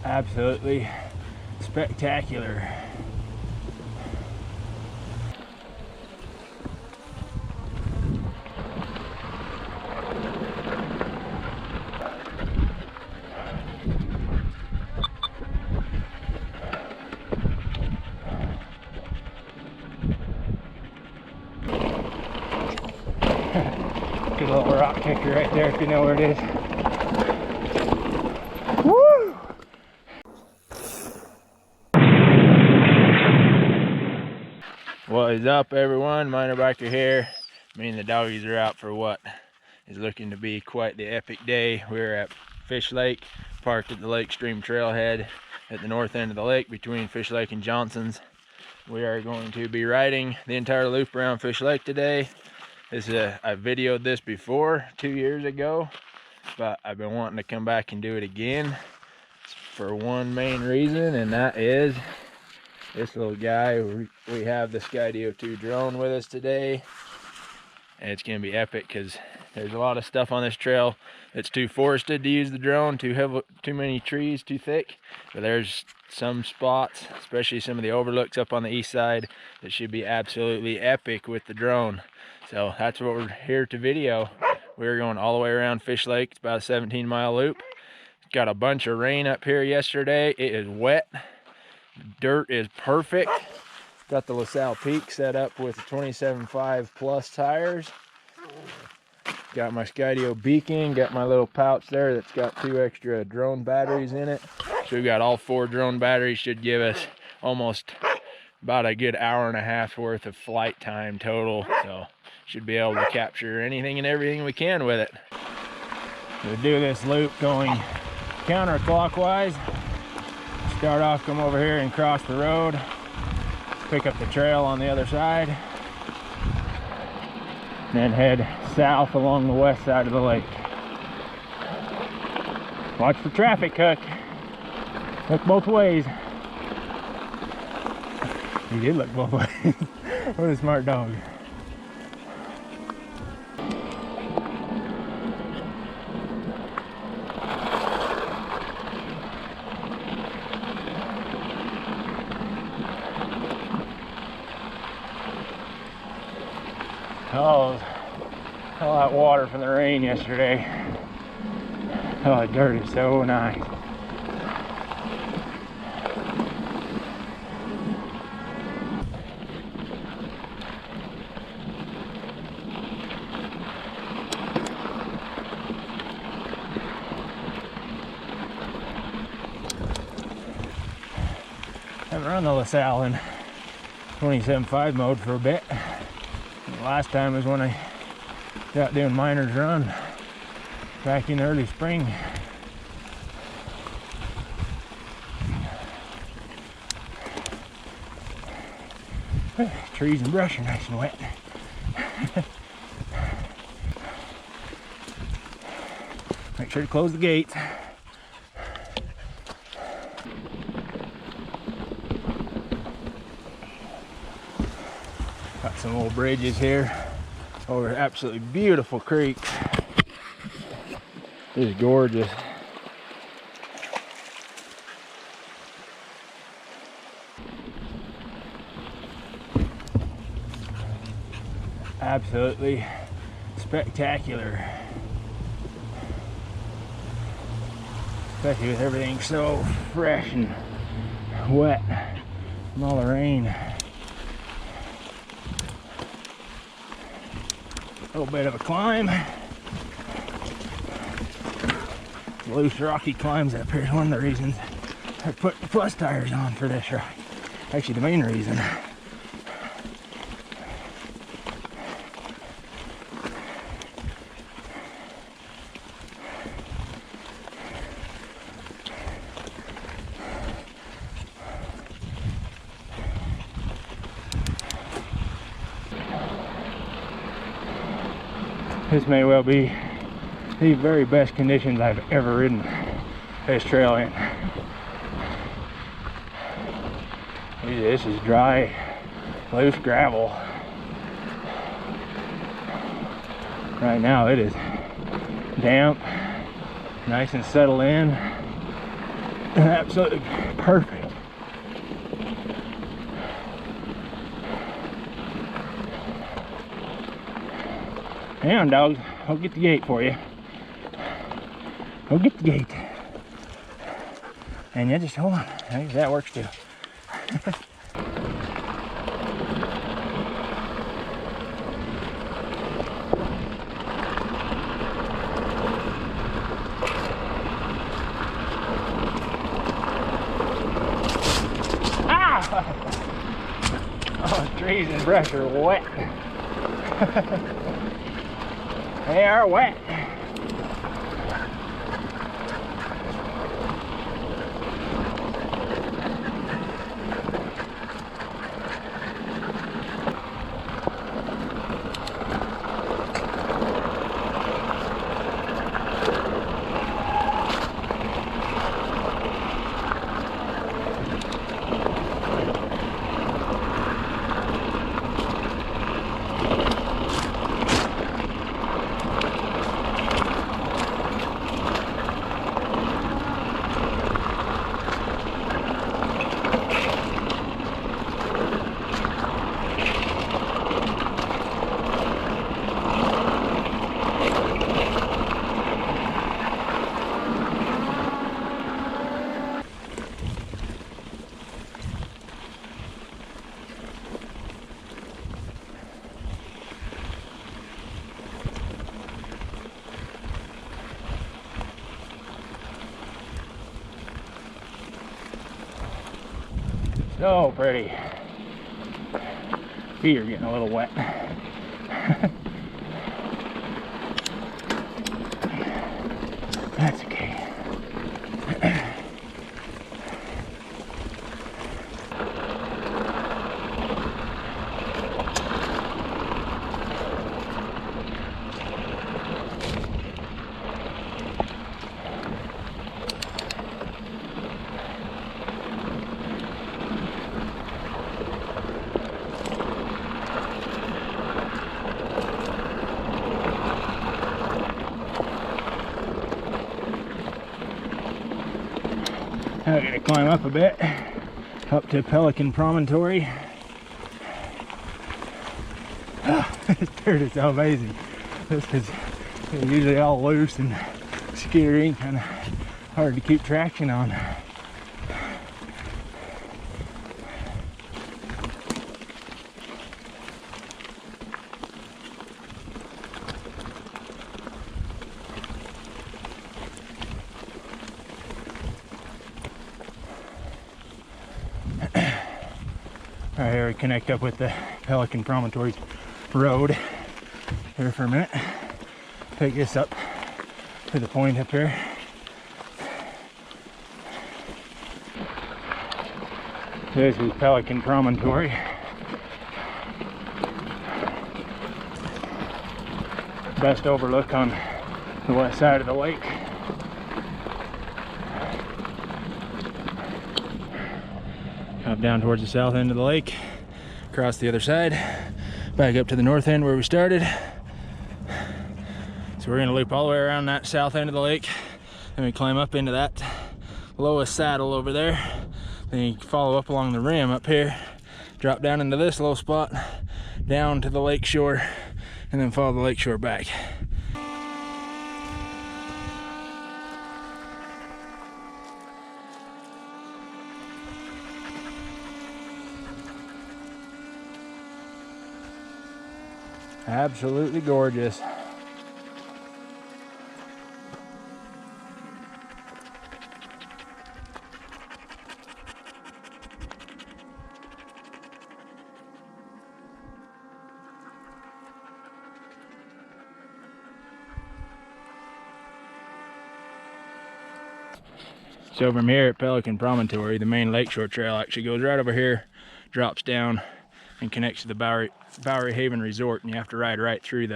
Absolutely spectacular. Good little rock kicker right there if you know where it is. Woo! What is up, everyone? MinerBiker here. Me and the doggies are out for what is looking to be quite the epic day. We're at Fish Lake, parked at the Lake Stream trailhead at the north end of the lake between Fish Lake and Johnson's. We are going to be riding the entire loop around Fish Lake today. I videoed this before 2 years ago, but I've been wanting to come back and do it again for one main reason, and that is this little guy. We have the Skydio 2 drone with us today, and it's going to be epic because there's a lot of stuff on this trail that's too forested to use the drone, too many trees, too thick, but there's some spots, especially some of the overlooks up on the east side, that should be absolutely epic with the drone. So that's what we're here to video. We're going all the way around Fish Lake. It's about a 17-mile loop. Got a bunch of rain up here yesterday. It is wet. Dirt is perfect. Got the LaSalle Peak set up with 27.5 plus tires. Got my Skydio beacon. Got my little pouch there that's got 2 extra drone batteries in it. So we've got all 4 drone batteries. Should give us almost about a good hour and a half worth of flight time total. So should be able to capture anything and everything we can with it. We'll do this loop going counterclockwise. Start off, come over here and cross the road, pick up the trail on the other side, then head south along the west side of the lake. Watch for traffic, Cook. Look both ways. He did look both ways. What a smart dog. Oh, all that water from the rain yesterday. Oh, the dirt is so nice. Haven't run the LaSalle in 27.5 mode for a bit. The last time was when I got doing Miner's Run back in early spring. Trees and brush are nice and wet. Make sure to close the gates. Got some old bridges here over absolutely beautiful creeks. This is gorgeous. Absolutely spectacular. Especially with everything so fresh and wet from all the rain. A little bit of a climb. Loose rocky climbs up here is one of the reasons I put the plus tires on for this ride. Actually, the main reason. This may well be the very best conditions I've ever ridden this trail in. This is dry, loose gravel. Right now it is damp, nice and settled in. Absolutely perfect. Hang on, dogs. I'll get the gate for you. I'll get the gate. And yeah, just hold on. I think that works too. Oh, trees and brush are wet. They are wet. So pretty. Feet are getting a little wet. That's okay. Now I'm gonna climb up a bit, up to Pelican promontory. This dirt is so amazing. This is usually all loose and scary, kind of hard to keep traction on. Alright, here we connect up with the Pelican Promontory road here for a minute. Take this up to the point up here. This is Pelican Promontory. Best overlook on the west side of the lake. Up down towards the south end of the lake, across the other side, back up to the north end where we started. So we're gonna loop all the way around that south end of the lake, then we climb up into that lowest saddle over there. Then you follow up along the rim up here, drop down into this low spot, down to the lakeshore, and then follow the lakeshore back. Absolutely gorgeous. So from here at Pelican Promontory, the main Lakeshore trail actually goes right over here, drops down, and connects to the Bowery Haven Resort, and you have to ride right through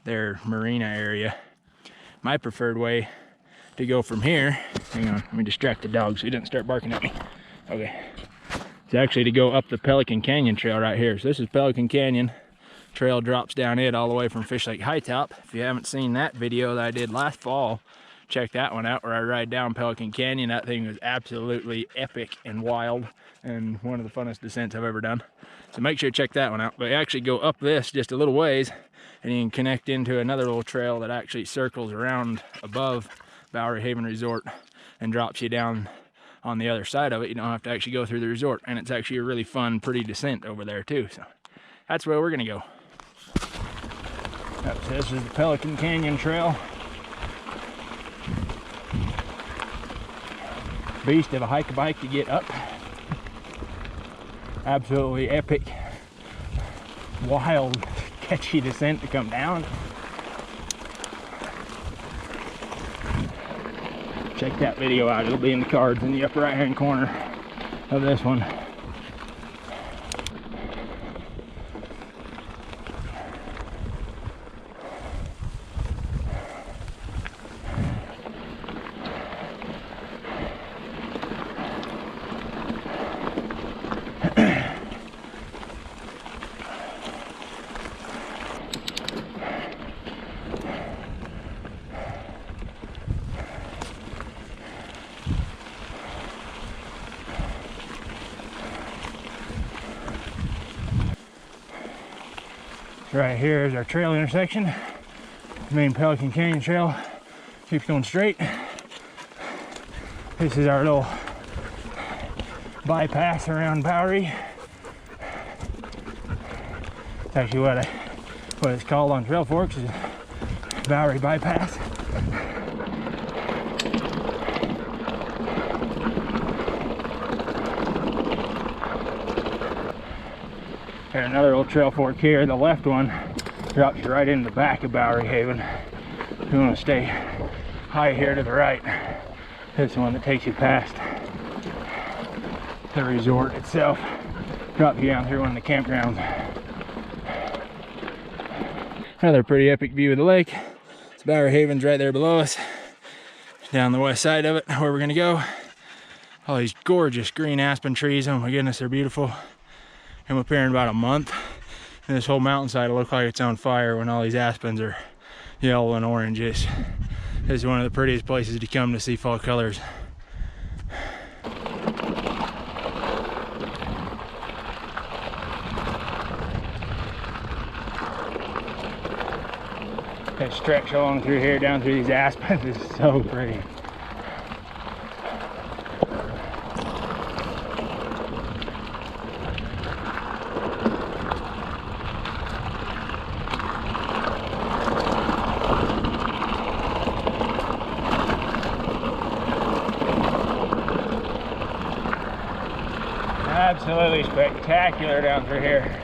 their marina area. My preferred way to go from here, hang on, let me distract the dog so he doesn't start barking at me. Okay, it's actually to go up the Pelican Canyon trail right here. So this is Pelican Canyon. Trail drops down it all the way from Fish Lake High Top. If you haven't seen that video that I did last fall, check that one out where I ride down Pelican Canyon. That thing was absolutely epic and wild, and one of the funnest descents I've ever done. So make sure to check that one out. But you actually go up this just a little ways, and you can connect into another little trail that actually circles around above Bowery Haven Resort and drops you down on the other side of it. You don't have to actually go through the resort, and it's actually a really fun, pretty descent over there too. So that's where we're gonna go. Yep, so this is the Pelican Canyon Trail. Beast of a hike-a-bike to get up. Absolutely epic, wild, catchy descent to come down. Check that video out. It'll be in the cards in the upper right hand corner of this one. Right here is our trail intersection. The main Pelican Canyon Trail keeps going straight. This is our little bypass around Bowery. It's actually what it's called on Trail Forks, is Bowery bypass. And another little trail fork here. The left one drops you right into the back of Bowery Haven. If you want to stay high here to the right, this is the one that takes you past the resort itself. Drop you down through one of the campgrounds. Another pretty epic view of the lake. It's Bowery Haven's right there below us. Down the west side of it, where we're gonna go. All these gorgeous green aspen trees. Oh my goodness, they're beautiful. I'm up here in about a month, and this whole mountainside will look like it's on fire when all these aspens are yellow and orange. This is one of the prettiest places to come to see fall colors. That stretch along through here, down through these aspens, is so pretty. Absolutely spectacular down through here.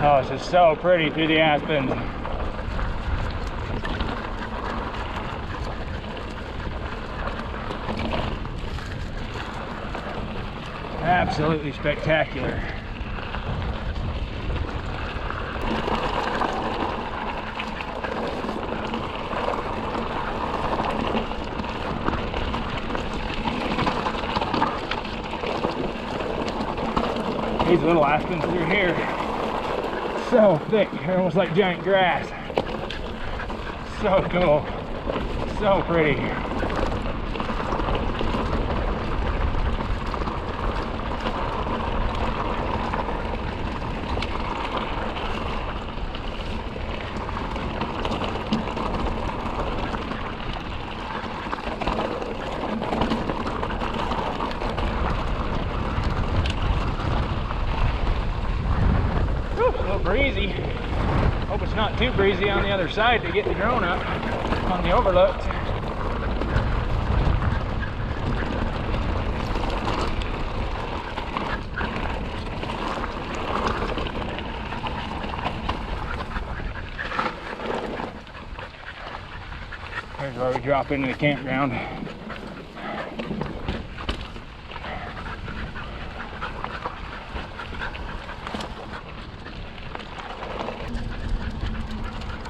Oh, it's just so pretty through the aspens. Absolutely spectacular. These little aspens through here, so thick, they're almost like giant grass. So cool, so pretty. Breezy. Hope it's not too breezy on the other side to get the drone up on the Overlooks. Here's where we drop into the campground.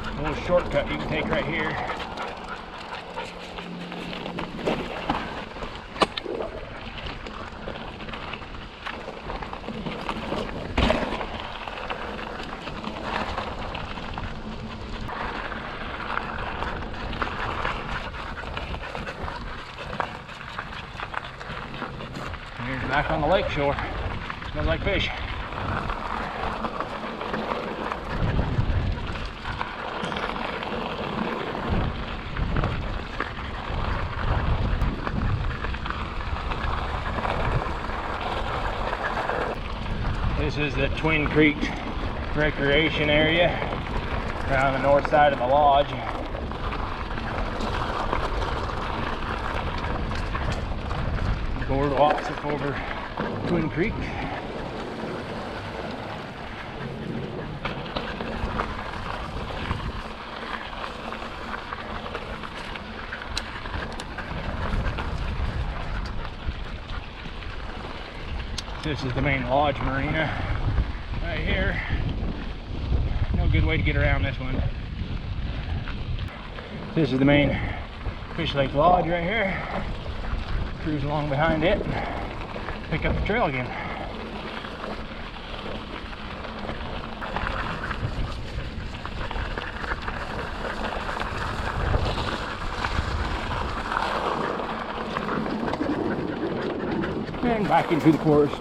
A little shortcut you can take right here. Here's back on the lakeshore. Smells like fish. This is the Twin Creek recreation area around the north side of the lodge. Boardwalks up over Twin Creek. This is the main lodge marina right here. No good way to get around this one. This is the main Fish Lake Lodge right here. Cruise along behind it, pick up the trail again. And back into the forest.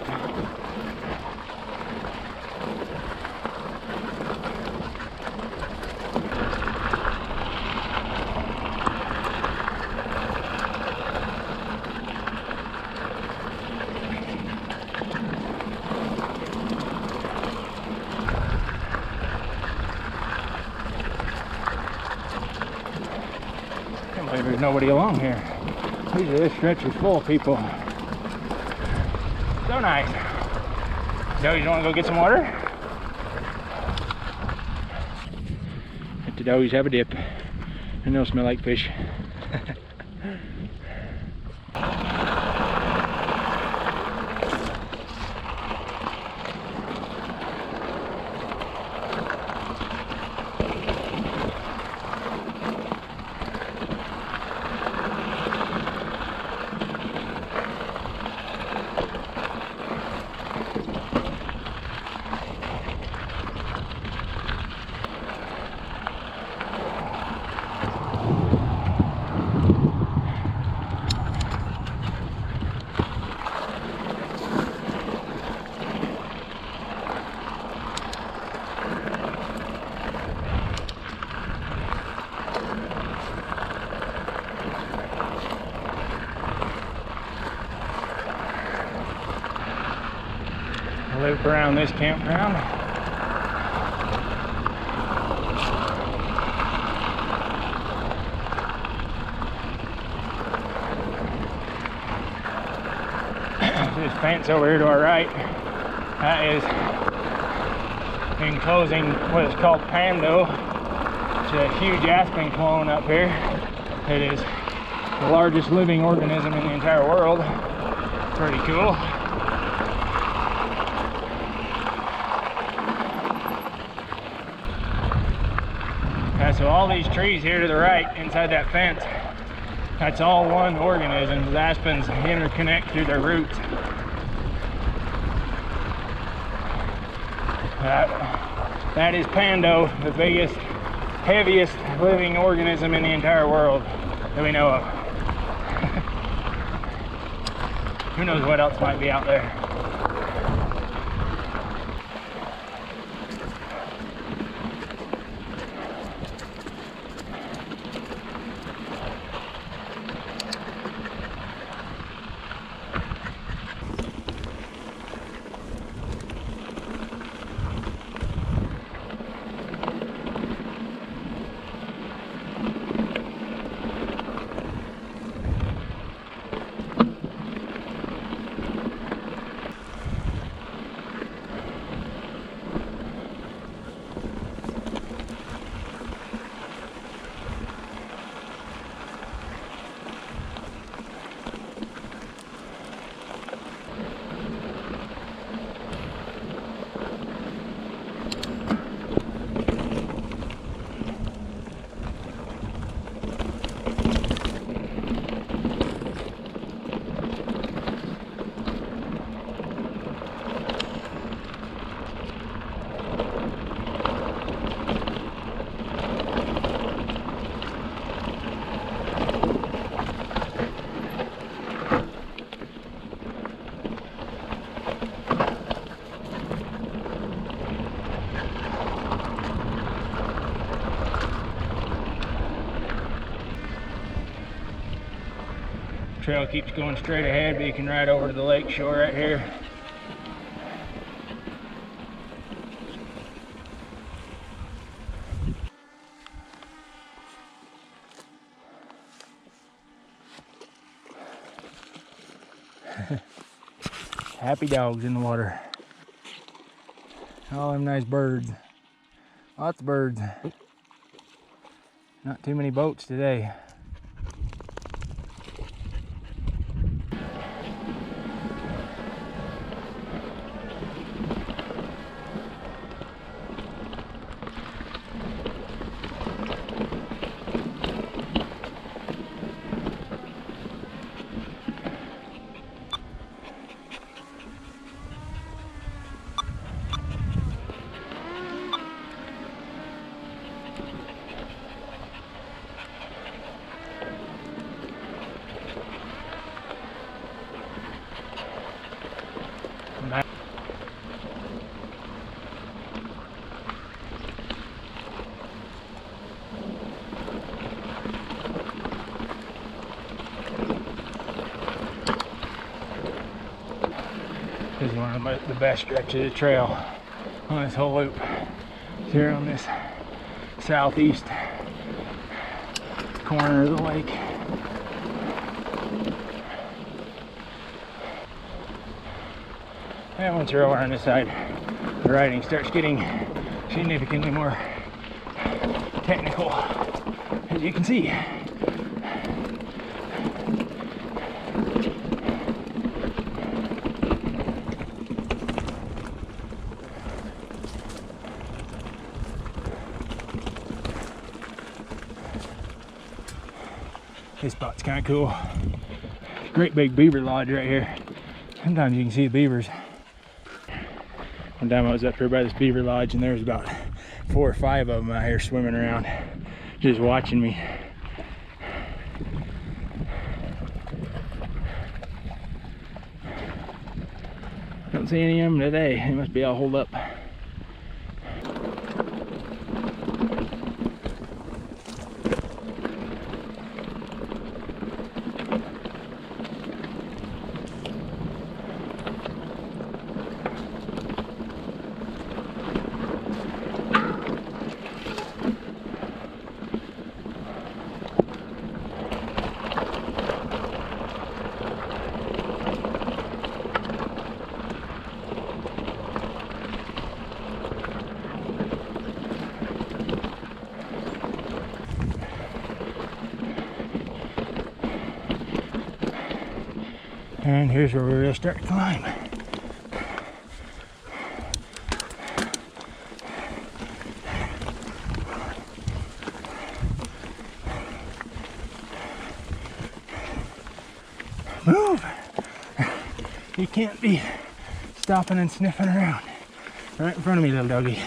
There's nobody along here. Usually this stretch is full of people. So nice. So you want to go get some water? Let the doggies have a dip and they'll smell like fish. Loop around this campground. This fence over here to our right, that is enclosing what is called Pando. It's a huge Aspen clone up here. It is the largest living organism in the entire world. Pretty cool. So all these trees here to the right inside that fence, that's all one organism. The aspens interconnect through their roots. That is Pando, the biggest, heaviest living organism in the entire world that we know of. Who knows what else might be out there. Trail keeps going straight ahead, but you can ride over to the lake shore right here. Happy dogs in the water. All them nice birds. Lots of birds. Not too many boats today. This is one of the best stretches of trail on this whole loop. It's here on this southeast corner of the lake. And once you're over on this side, the riding starts getting significantly more technical, as you can see. This spot's kind of cool. Great big beaver lodge right here. Sometimes you can see the beavers. One time I was up here by this beaver lodge and there was about 4 or 5 of them out here swimming around, just watching me. Don't see any of them today. They must be all holed up. And here's where we're gonna start to climb. Move! You can't be stopping and sniffing around. Right in front of me, little doggy.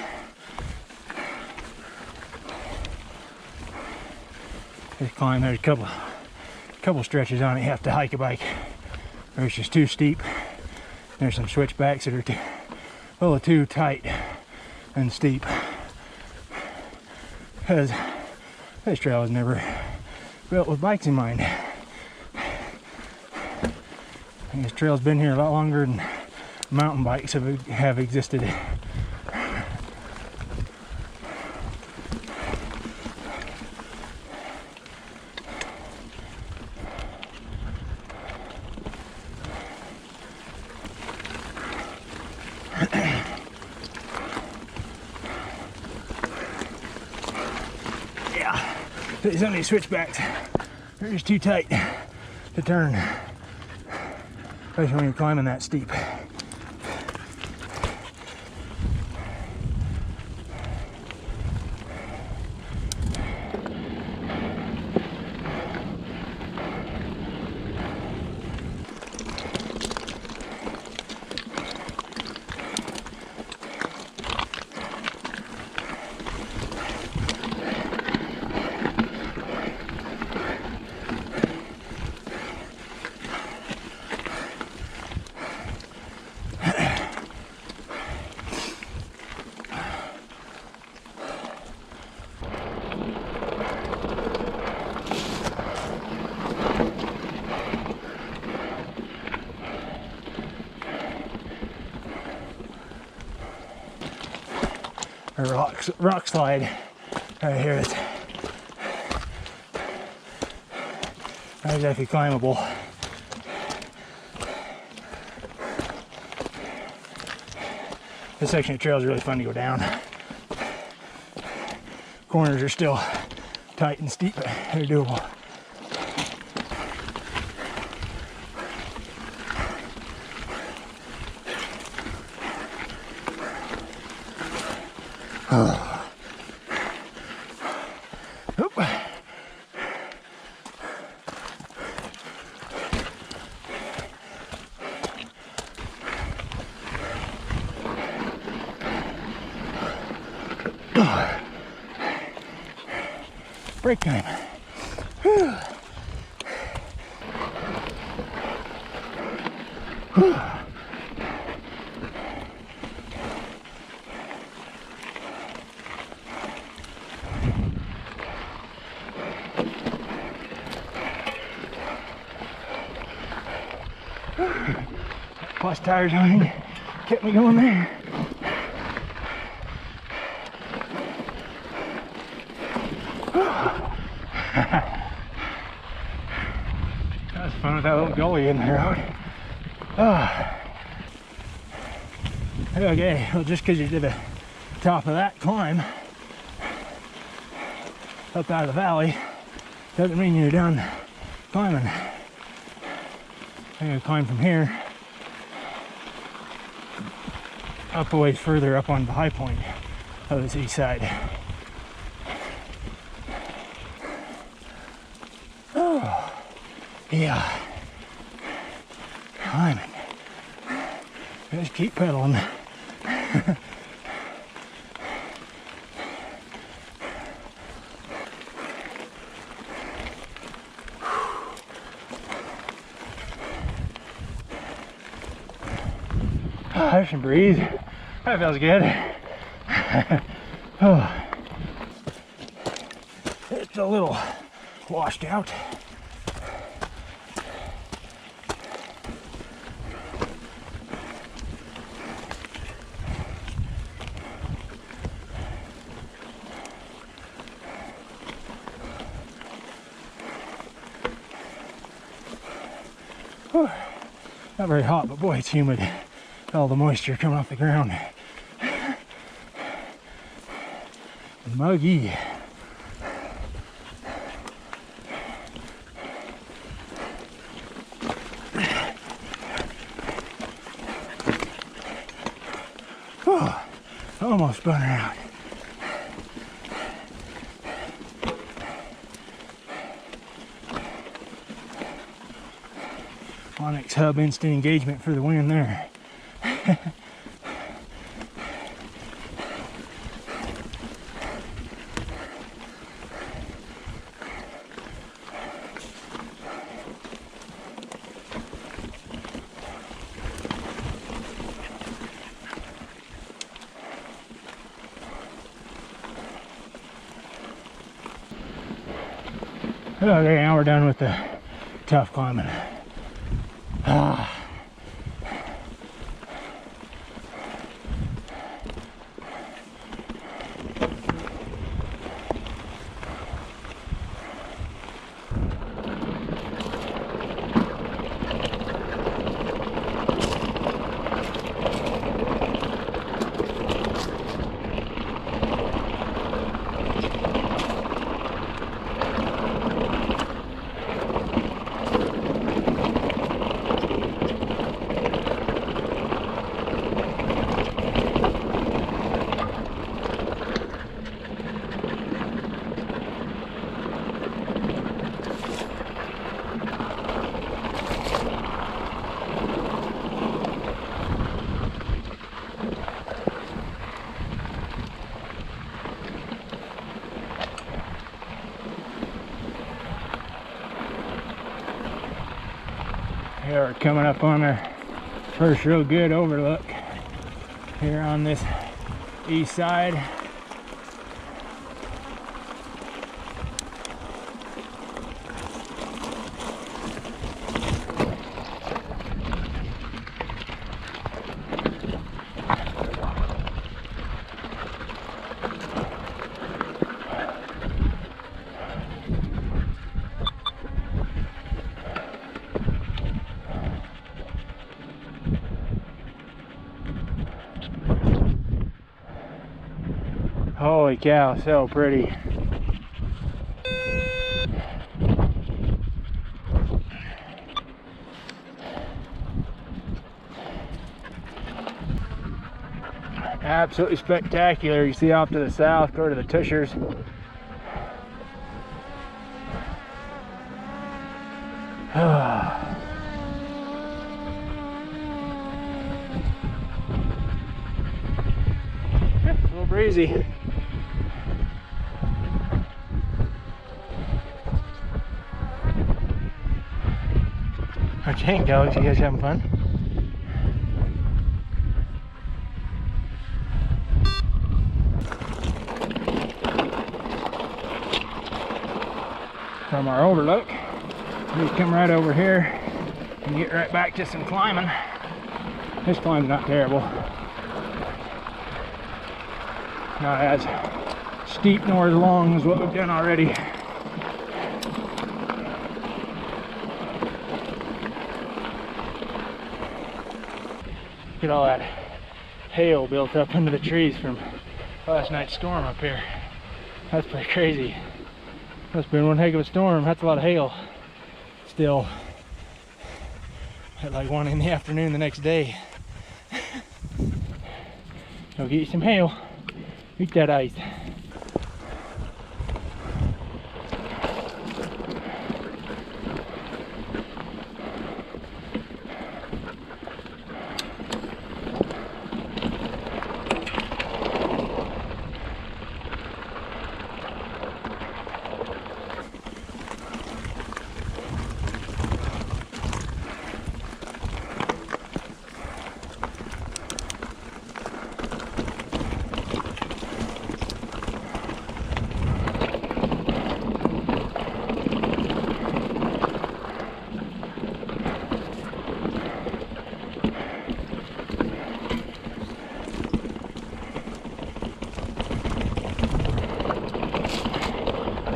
This climb, there's a couple stretches on it. You have to hike a bike. Or it's just too steep. There's some switchbacks that are a little too tight and steep. Because this trail was never built with bikes in mind. And this trail's been here a lot longer than mountain bikes have existed. Some of these switchbacks are just too tight to turn, especially when you're climbing that steep. a rock slide right here. It's not exactly climbable. This section of trail is really fun to go down. Corners are still tight and steep, but they're doable. Break time. Whew. Whew. Plus tires on it kept me going there. That was fun with that little gully in the road. Okay, well, just because you did the top of that climb up out of the valley doesn't mean you're done climbing. I'm gonna climb from here up a ways further up on the high point of this east side. Oh, yeah. Climbing. Just keep pedaling. There's some breeze. That feels good. Oh. It's a little washed out. Whew. Not very hot, but boy, it's humid. All the moisture coming off the ground. Muggy. Oh, almost spun around. Onyx hub instant engagement for the win there. Okay, now we're done with the tough climbing. Here we're coming up on our first real good overlook here on this east side. Holy cow, so pretty. Absolutely spectacular. You see off to the south, go to the Tushers. It's a little breezy. Okay, dogs, you guys having fun? From our overlook, we come right over here and get right back to some climbing. This climb's not terrible. Not as steep nor as long as what we've done already. Look at all that hail built up into the trees from last night's storm up here. That's pretty crazy. Must have been one heck of a storm. That's a lot of hail. Still, at like 1 in the afternoon the next day. Go get you some hail. Eat that ice.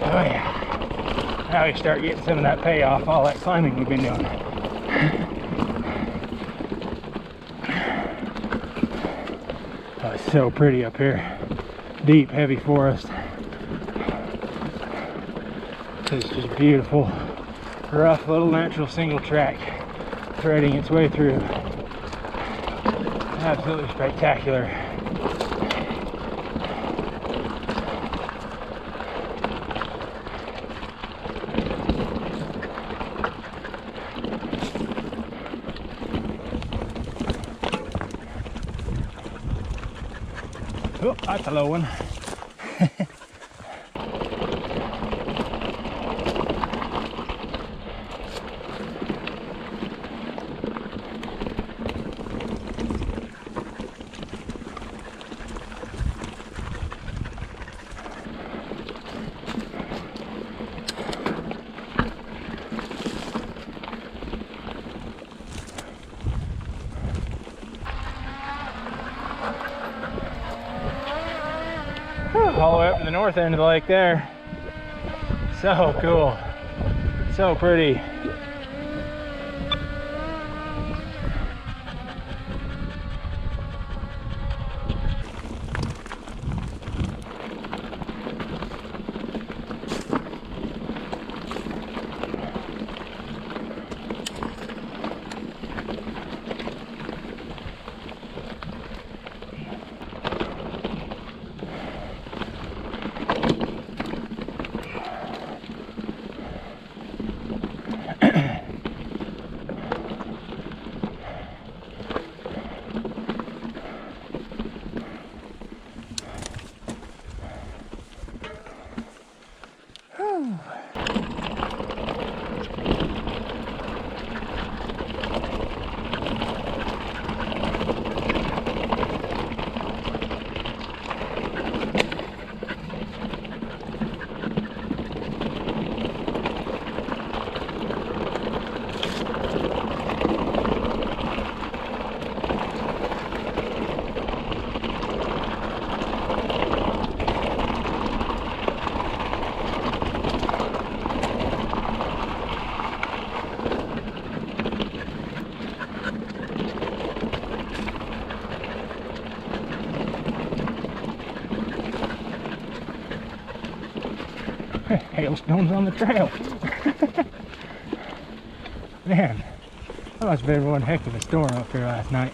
Oh yeah, now we start getting some of that payoff, all that climbing we've been doing. Oh, it's so pretty up here. Deep, heavy forest. This is just beautiful, rough little natural single track threading its way through. Absolutely spectacular. Oh, that's a low one. All the way up to the north end of the lake there. So cool. So pretty. Hailstones on the trail. Man, that must have been one heck of a storm up here last night.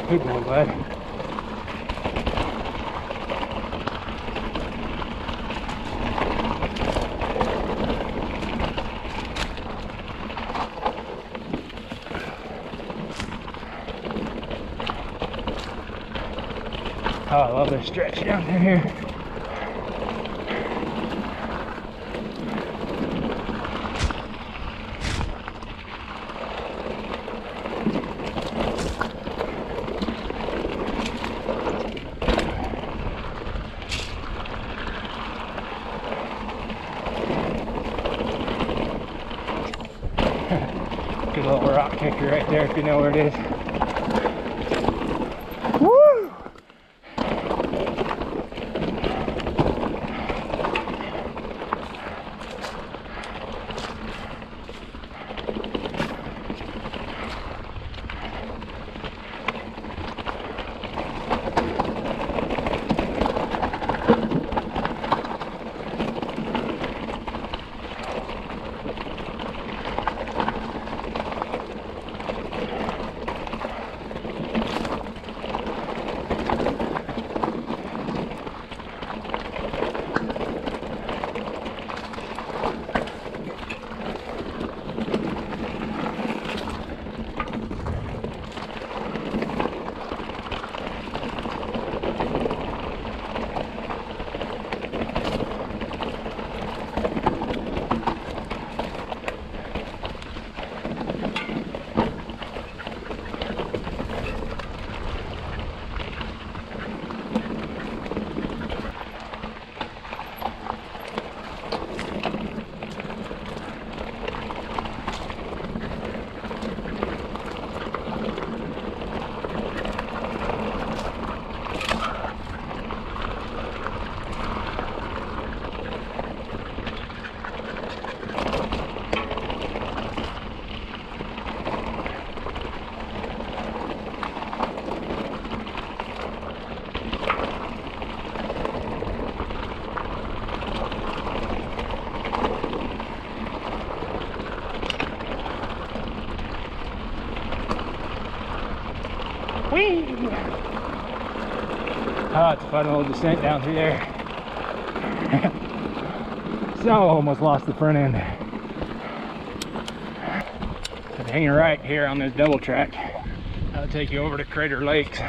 Good boy, bud. Oh, I love this stretch down through here. Good little rock kicker right there if you know where it is. Woo! Whee! Oh, it's a fun little descent down through there. So almost lost the front end. But hanging right here on this double track, that'll take you over to Crater Lakes,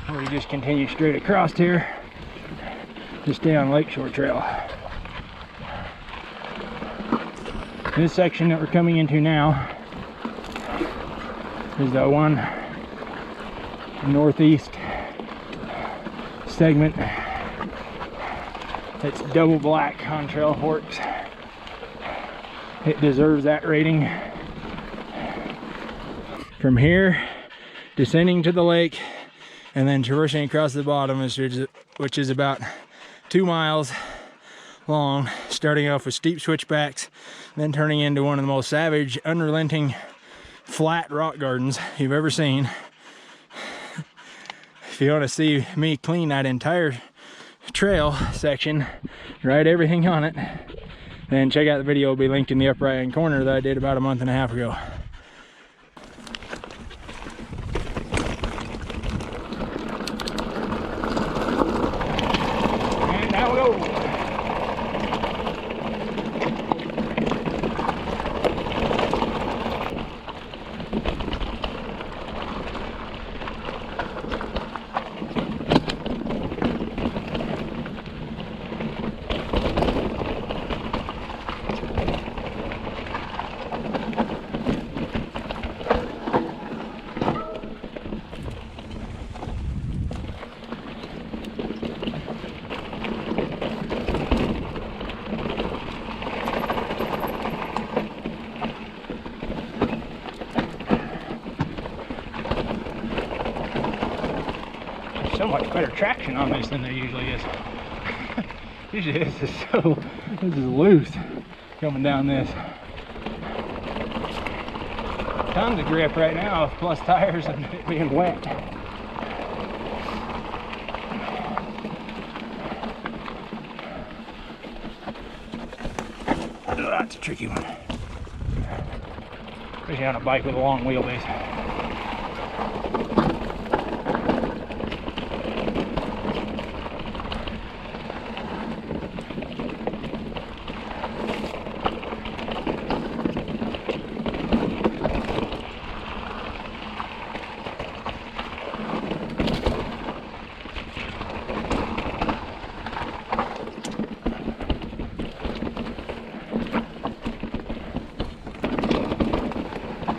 or you just continue straight across here to stay on Lakeshore Trail. This section that we're coming into now is the one northeast segment that's double black on trail forks. It deserves that rating. From here, descending to the lake and then traversing across the bottom, which is about 2 miles long, starting off with steep switchbacks, then turning into one of the most savage, unrelenting, flat rock gardens you've ever seen. If you want to see me clean that entire trail section, write everything on it, then check out the video. It'll be linked in the upper right hand corner that I did about a month and a half ago. there's so much better traction on this than there usually is. Usually this is loose coming down this. Tons of grip right now, plus tires and it being wet. Oh, that's a tricky one. Especially on a bike with a long wheelbase.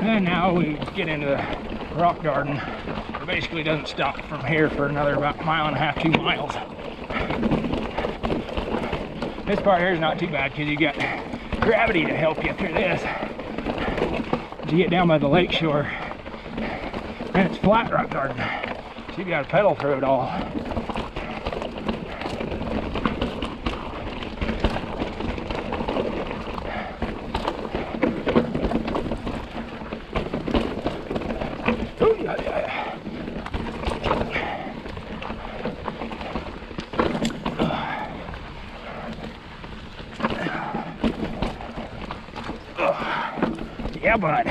And now we get into the rock garden. It basically doesn't stop from here for another about 1.5 to 2 miles. This part here is not too bad because you got gravity to help you through this. As you get down by the lakeshore, and it's flat rock garden, so you got to pedal through it all. Yeah, bud.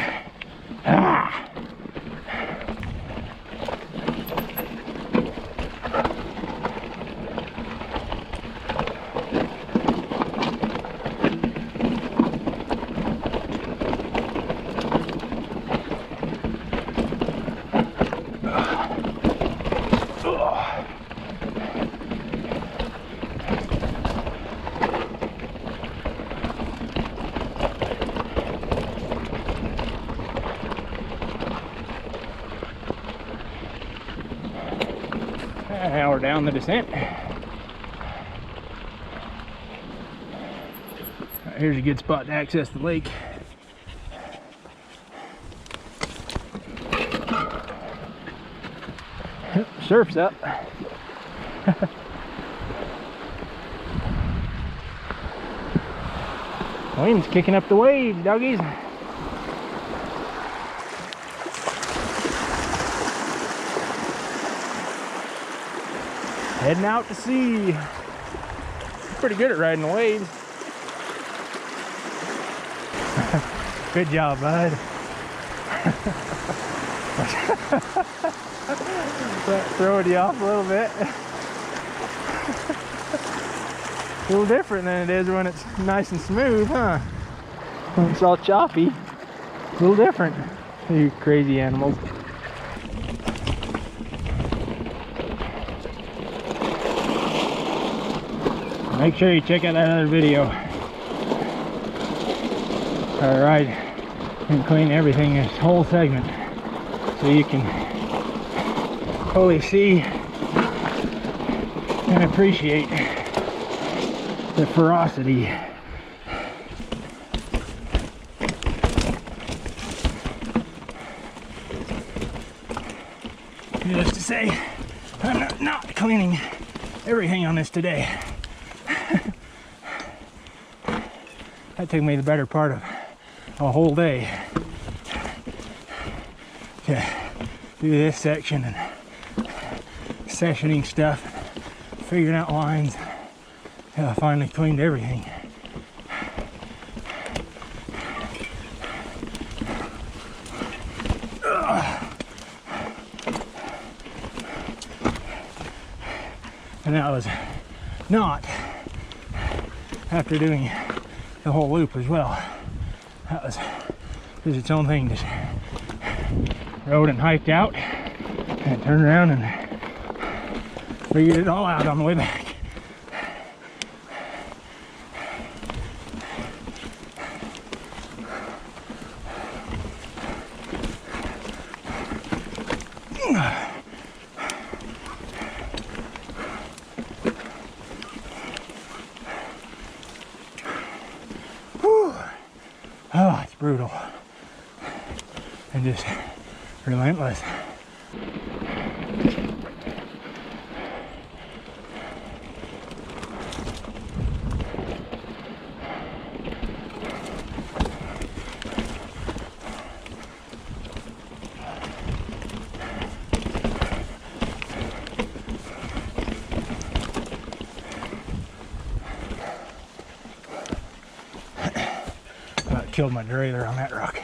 Ah. Now we're down the descent. Here's a good spot to access the lake. Surf's up. Wind's kicking up the waves, doggies. Heading out to sea. Pretty good at riding the waves. Good job, bud. Throwing you off a little bit. A little different than it is when it's nice and smooth, huh? When it's all choppy. A little different. You crazy animals. Make sure you check out that other video. I ride and clean everything, this whole segment, so you can fully see and appreciate the ferocity. Needless to say, I'm not cleaning everything on this today. That took me the better part of a whole day to do this section and sessioning stuff, figuring out lines, till I finally cleaned everything. And that was not after doing the whole loop as well. That was its own thing. Just rode and hiked out and turned around and figured it all out on the way back. Oh, it's brutal and just relentless. killed my derailleur on that rock.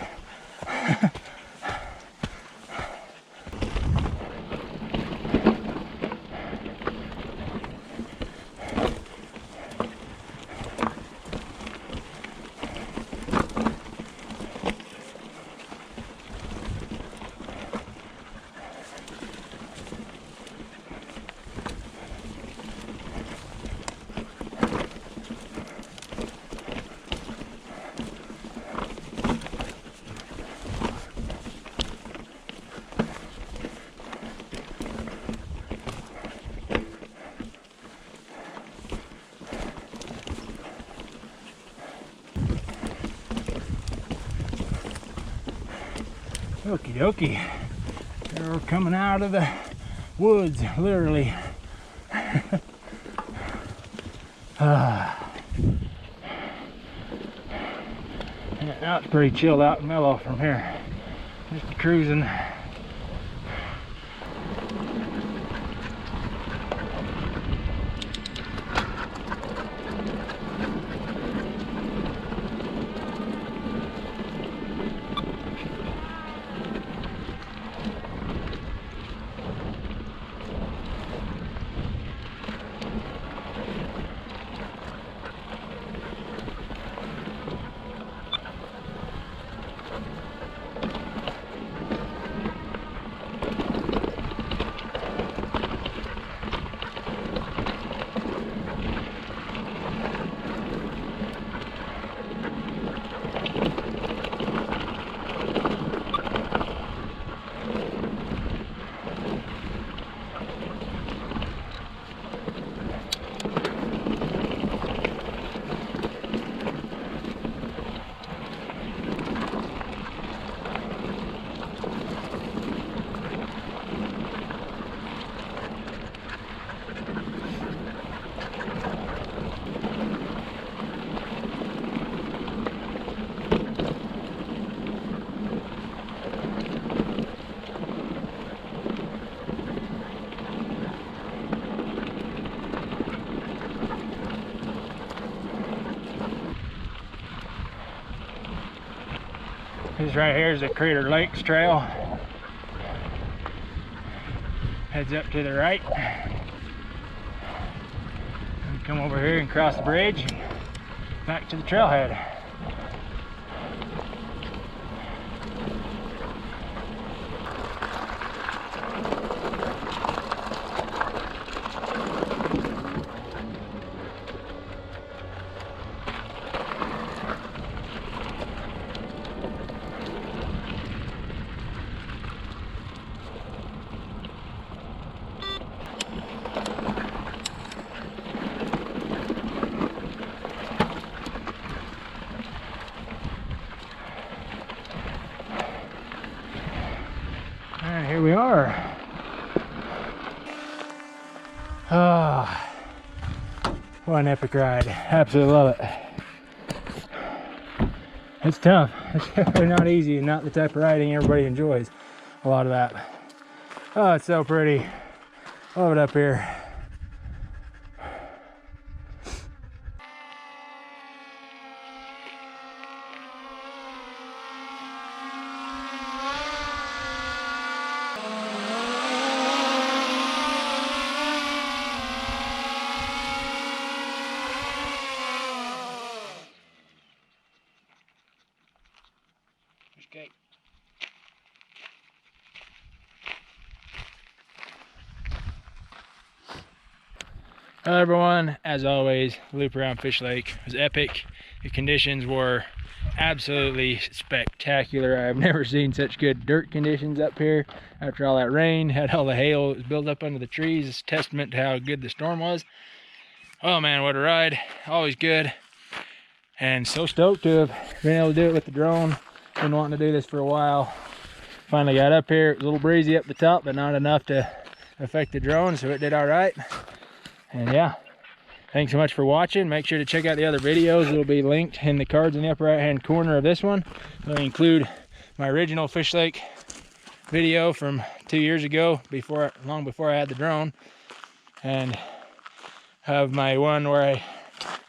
Okie dokie. We're coming out of the woods, literally. Yeah, now it's pretty chilled out and mellow from here. Just cruising. This right here is the Crater Lakes trail. Heads up to the right. And come over here and cross the bridge and back to the trailhead. And here we are. Ah, what an epic ride. Absolutely love it. It's tough. It's definitely not easy and not the type of riding everybody enjoys. A lot of that. Oh, it's so pretty. Love it up here. Okay. Hello everyone, as always, loop around Fish Lake was epic. The conditions were absolutely spectacular. I've never seen such good dirt conditions up here after all that rain. Had all the hail that was built up under the trees. It's a testament to how good the storm was. Oh man, what a ride. Always good. And so stoked to have been able to do it with the drone. Been wanting to do this for a while. Finally got up here. It was a little breezy up the top, but not enough to affect the drone, so it did all right. And yeah, thanks so much for watching. Make sure to check out the other videos. It'll be linked in the cards in the upper right hand corner of this one. I'll include my original Fish Lake video from 2 years ago, long before I had the drone, and have my one where I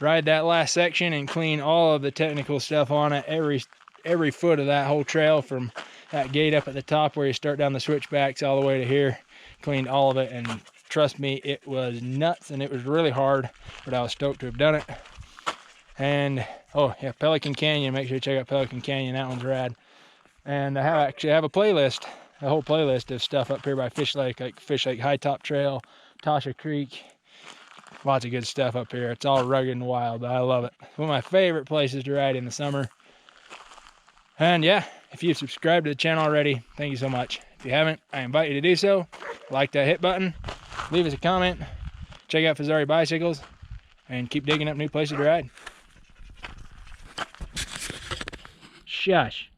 ride that last section and clean all of the technical stuff on it. Every foot of that whole trail, from that gate up at the top where you start down the switchbacks all the way to here, cleaned all of it, and trust me, it was nuts and it was really hard, but I was stoked to have done it. And oh yeah, Pelican Canyon, make sure you check out Pelican Canyon, that one's rad. And I actually have a playlist, a whole playlist of stuff up here by Fish Lake, like Fish Lake High Top Trail, Tasha Creek. Lots of good stuff up here. It's all rugged and wild, but I love it. It's one of my favorite places to ride in the summer. And yeah, if you've subscribed to the channel already, thank you so much. If you haven't, I invite you to do so. Like that hit button, leave us a comment, check out Fezzari bicycles, and keep digging up new places to ride. Shush.